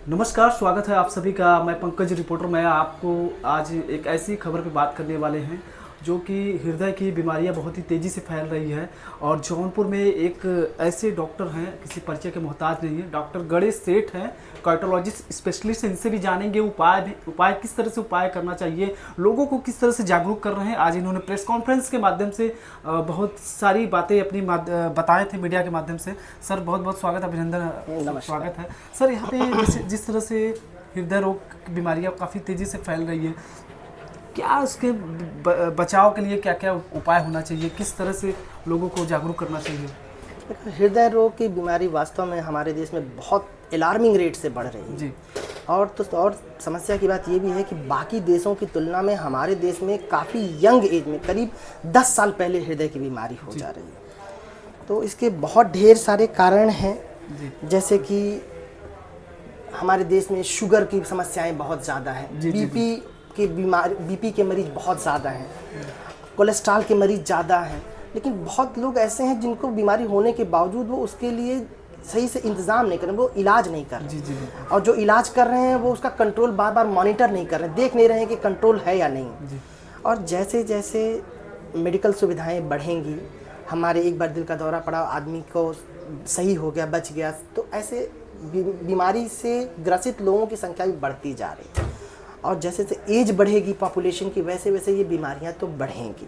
नमस्कार, स्वागत है आप सभी का। मैं पंकज रिपोर्टर। मैं आपको आज एक ऐसी खबर पे बात करने वाले हैं जो कि हृदय की बीमारियां बहुत ही तेज़ी से फैल रही है। और जौनपुर में एक ऐसे डॉक्टर हैं, किसी परिचय के मोहताज नहीं है, डॉक्टर गणेश सेठ हैं, कार्डियोलॉजिस्ट स्पेशलिस्ट। इनसे भी जानेंगे उपाय किस तरह से उपाय करना चाहिए, लोगों को किस तरह से जागरूक कर रहे हैं। आज इन्होंने प्रेस कॉन्फ्रेंस के माध्यम से बहुत सारी बातें अपनी बताए थे मीडिया के माध्यम से। सर बहुत बहुत स्वागत, अभिनंदन, स्वागत है सर। यहाँ पे जिस तरह से हृदय रोग की बीमारियाँ काफ़ी तेज़ी से फैल रही है, क्या उसके बचाव के लिए क्या क्या उपाय होना चाहिए, किस तरह से लोगों को जागरूक करना चाहिए? हृदय रोग की बीमारी वास्तव में हमारे देश में बहुत अलार्मिंग रेट से बढ़ रही है जी। और समस्या की बात ये भी है कि बाकी देशों की तुलना में हमारे देश में काफ़ी यंग एज में करीब 10 साल पहले हृदय की बीमारी हो जा रही है। तो इसके बहुत ढेर सारे कारण हैं, जैसे कि हमारे देश में शुगर की समस्याएं बहुत ज़्यादा हैं, बीपी के मरीज बहुत ज़्यादा हैं, कोलेस्ट्रॉल के मरीज ज़्यादा हैं। लेकिन बहुत लोग ऐसे हैं जिनको बीमारी होने के बावजूद वो उसके लिए सही से इंतज़ाम नहीं कर रहे, वो इलाज नहीं कर रहे। और जो इलाज कर रहे हैं वो उसका कंट्रोल बार बार मॉनिटर नहीं कर रहे, देख नहीं रहे हैं कि कंट्रोल है या नहीं। और जैसे जैसे मेडिकल सुविधाएं बढ़ेंगी, हमारे एक बार दिल का दौरा पड़ा, आदमी को सही हो गया, बच गया, तो ऐसे बीमारी से ग्रसित लोगों की संख्या भी बढ़ती जा रही है। और जैसे जैसे एज बढ़ेगी पॉपुलेशन की, वैसे वैसे ये बीमारियां तो बढ़ेंगी।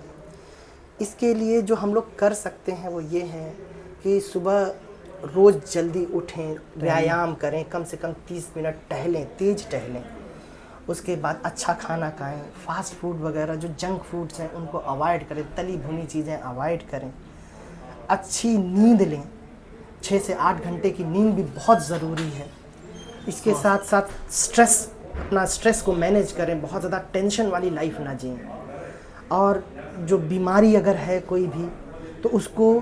इसके लिए जो हम लोग कर सकते हैं वो ये है कि सुबह रोज़ जल्दी उठें, व्यायाम करें, कम से कम 30 मिनट टहलें, तेज टहलें। उसके बाद अच्छा खाना खाएं, फास्ट फूड वगैरह जो जंक फूड्स हैं उनको अवॉइड करें, तली भुनी चीज़ें अवॉइड करें। अच्छी नींद लें, 6 से 8 घंटे की नींद भी बहुत ज़रूरी है। इसके साथ साथ अपना स्ट्रेस को मैनेज करें, बहुत ज़्यादा टेंशन वाली लाइफ ना जिएं। और जो बीमारी अगर है कोई भी, तो उसको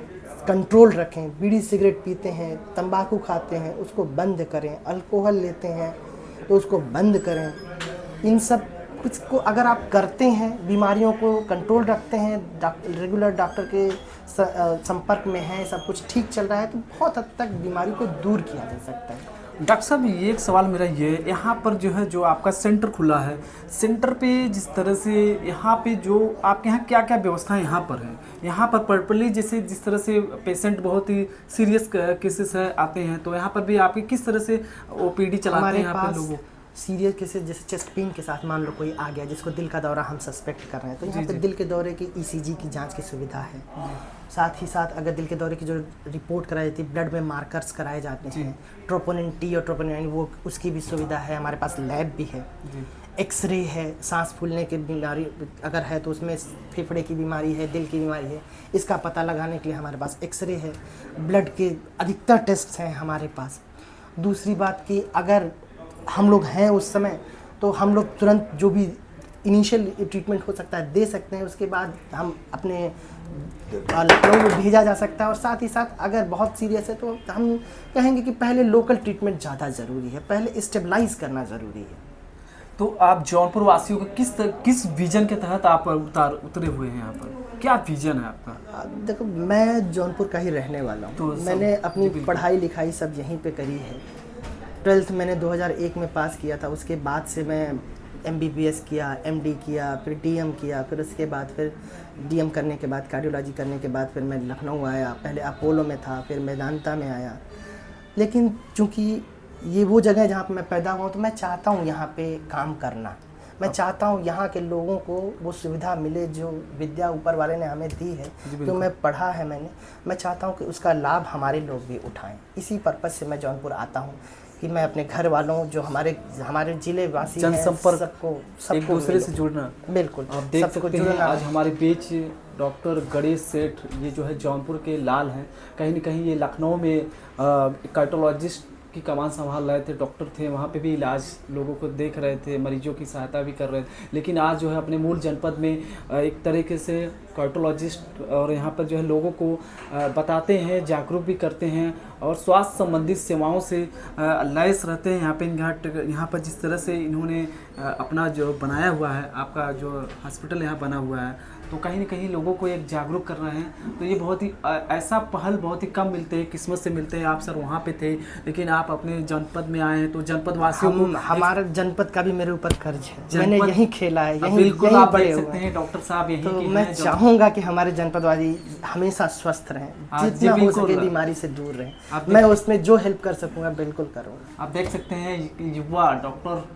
कंट्रोल रखें। बीड़ी सिगरेट पीते हैं, तंबाकू खाते हैं, उसको बंद करें। अल्कोहल लेते हैं तो उसको बंद करें। इन सब कुछ को अगर आप करते हैं, बीमारियों को कंट्रोल रखते हैं, रेगुलर डॉक्टर के संपर्क में हैं, सब कुछ ठीक चल रहा है, तो बहुत हद तक बीमारी को दूर किया जा सकता है। डॉक्टर साहब, ये एक सवाल मेरा ये है, यहाँ पर जो है जो आपका सेंटर खुला है, सेंटर पे जिस तरह से यहाँ पे जो आपके यहाँ क्या क्या व्यवस्थाएं यहाँ पर हैं, यहाँ पर पर्टिकुलरली जैसे जिस तरह से पेशेंट बहुत ही सीरियस केसेस है आते हैं, तो यहाँ पर भी आपके किस तरह से ओपीडी चलाते हैं यहाँ पे लोगों? सीरियस केसेस जैसे चेस्ट पेन के साथ मान लो कोई आ गया जिसको दिल का दौरा हम सस्पेक्ट कर रहे हैं, तो यहाँ पे दिल के दौरे की ईसीजी की जांच की सुविधा है। साथ ही साथ अगर दिल के दौरे की जो रिपोर्ट कराई जाती है, ब्लड में मार्कर्स कराए जाते हैं, ट्रोपोनिन टी और ट्रोपोनिन वो, उसकी भी सुविधा है। हमारे पास लैब भी है, एक्सरे है, सांस फूलने की बीमारी अगर है तो उसमें फेफड़े की बीमारी है, दिल की बीमारी है, इसका पता लगाने के लिए हमारे पास एक्सरे है। ब्लड के अधिकतर टेस्ट हैं हमारे पास। दूसरी बात कि अगर हम लोग हैं उस समय, तो हम लोग तुरंत जो भी इनिशियल ट्रीटमेंट हो सकता है दे सकते हैं। उसके बाद हम अपने लखनऊ में भेजा जा सकता है। और साथ ही साथ अगर बहुत सीरियस है तो हम कहेंगे कि पहले लोकल ट्रीटमेंट ज़्यादा ज़रूरी है, पहले स्टेबलाइज करना ज़रूरी है। तो आप जौनपुर वासियों को किस विजन के तहत आप उतरे हुए हैं यहाँ पर, क्या विजन है आपका? देखो, मैं जौनपुर का ही रहने वाला हूँ, तो मैंने अपनी पढ़ाई लिखाई सब यहीं पे करी है। 12th मैंने 2001 में पास किया था। उसके बाद से मैं MBBS किया, MD किया, फिर DM किया, फिर उसके बाद फिर DM करने के बाद कार्डियोलॉजी करने के बाद फिर मैं लखनऊ आया। पहले अपोलो में था, फिर मेदांता में आया। लेकिन चूँकि ये वो जगह है जहाँ पे मैं पैदा हुआ, तो मैं चाहता हूँ यहाँ पे काम करना। मैं चाहता हूँ यहाँ के लोगों को वो सुविधा मिले जो विद्या ऊपर वाले ने हमें दी है, जो मैं पढ़ा है मैं चाहता हूँ कि उसका लाभ हमारे लोग भी उठाएं। इसी पर्पज़ से मैं जौनपुर आता हूँ कि मैं अपने घर वालों, जो हमारे जिले वासी हैं, सबको एक दूसरे से जुड़ना। बिल्कुल, आप देख सकते हैं आज हमारे बीच डॉक्टर गणेश सेठ, ये जो है जौनपुर के लाल हैं। कहीं न कहीं ये लखनऊ में कार्डियोलॉजिस्ट की कमान संभाल रहे थे, डॉक्टर थे, वहाँ पे भी इलाज लोगों को देख रहे थे, मरीजों की सहायता भी कर रहे थे। लेकिन आज जो है अपने मूल जनपद में एक तरीके से कार्डियोलॉजिस्ट और यहाँ पर जो है लोगों को बताते हैं, जागरूक भी करते हैं और स्वास्थ्य संबंधित सेवाओं से लैस रहते हैं। यहाँ पर जिस तरह से इन्होंने अपना जो बनाया हुआ है, आपका जो हॉस्पिटल यहाँ बना हुआ है, तो कहीं ना कहीं लोगों को एक जागरूक कर रहे हैं। तो ये बहुत ही ऐसा पहल बहुत ही कम मिलते हैं, किस्मत से मिलते हैं। आप सर वहाँ पे थे, लेकिन आप अपने जनपद में आए हैं, तो जनपद वासियों को हमारे जनपद का भी मेरे ऊपर कर्ज है, जनपद- मैंने यहीं खेला है, यहीं बिल्कुल यहीं आप बड़े देख हुए सकते हैं। हैं डॉक्टर साहब यहीं तो के मैं हैं जो- चाहूँगा कि हमारे जनपदवासी हमेशा स्वस्थ रहें, हाँ, जितना जी, हो बिल्कुल। सके बीमारी से दूर आप रहें। मैं उसमें जो हेल्प कर सकूँगा बिल्कुल करूँगा। आप देख सकते हैं युवा डॉक्टर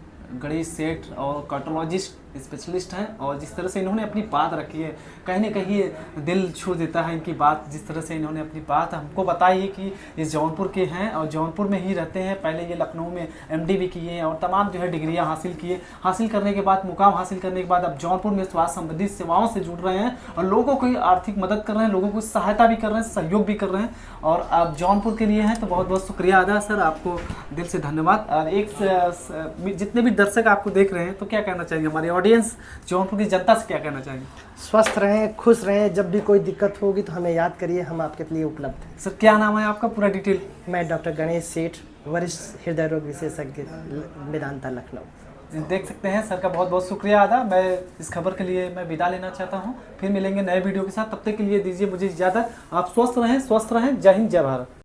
गणेश सेठ और कार्डियोलॉजिस्ट स्पेशलिस्ट हैं, और जिस तरह से इन्होंने अपनी बात रखी है, कहीं ना कहीं दिल छू देता है इनकी बात। जिस तरह से इन्होंने अपनी बात हमको बताई है कि ये जौनपुर के हैं और जौनपुर में ही रहते हैं। पहले ये लखनऊ में एमडी भी किए हैं और तमाम जो है डिग्रियां हासिल किए। हासिल करने के बाद, मुकाम हासिल करने के बाद अब जौनपुर में स्वास्थ्य संबंधी सेवाओं से जुड़ रहे हैं और लोगों को आर्थिक मदद कर रहे हैं, लोगों को सहायता भी कर रहे हैं, सहयोग भी कर रहे हैं। और आप जौनपुर के लिए हैं तो बहुत बहुत शुक्रिया अदा सर, आपको दिल से धन्यवाद। और जितने भी दर्शक आपको देख रहे हैं तो क्या कहना चाहेंगे, हमारी ऑडियंस जौनपुर की जनता से क्या कहना चाहेंगे? स्वस्थ रहें, खुश रहें, जब भी कोई दिक्कत होगी तो हमें याद करिए, हम आपके लिए उपलब्ध हैं। सर क्या नाम है आपका, पूरा डिटेल? मैं डॉक्टर गणेश सेठ, वरिष्ठ हृदय रोग विशेषज्ञ, मेदांता, लखनऊ। देख सकते हैं सर का बहुत बहुत शुक्रिया अदा। मैं इस खबर के लिए मैं विदा लेना चाहता हूं, फिर मिलेंगे नए वीडियो के साथ। तब तक के लिए दीजिए मुझे इजाज़त। आप स्वस्थ रहें, जय हिंद, जय भारत।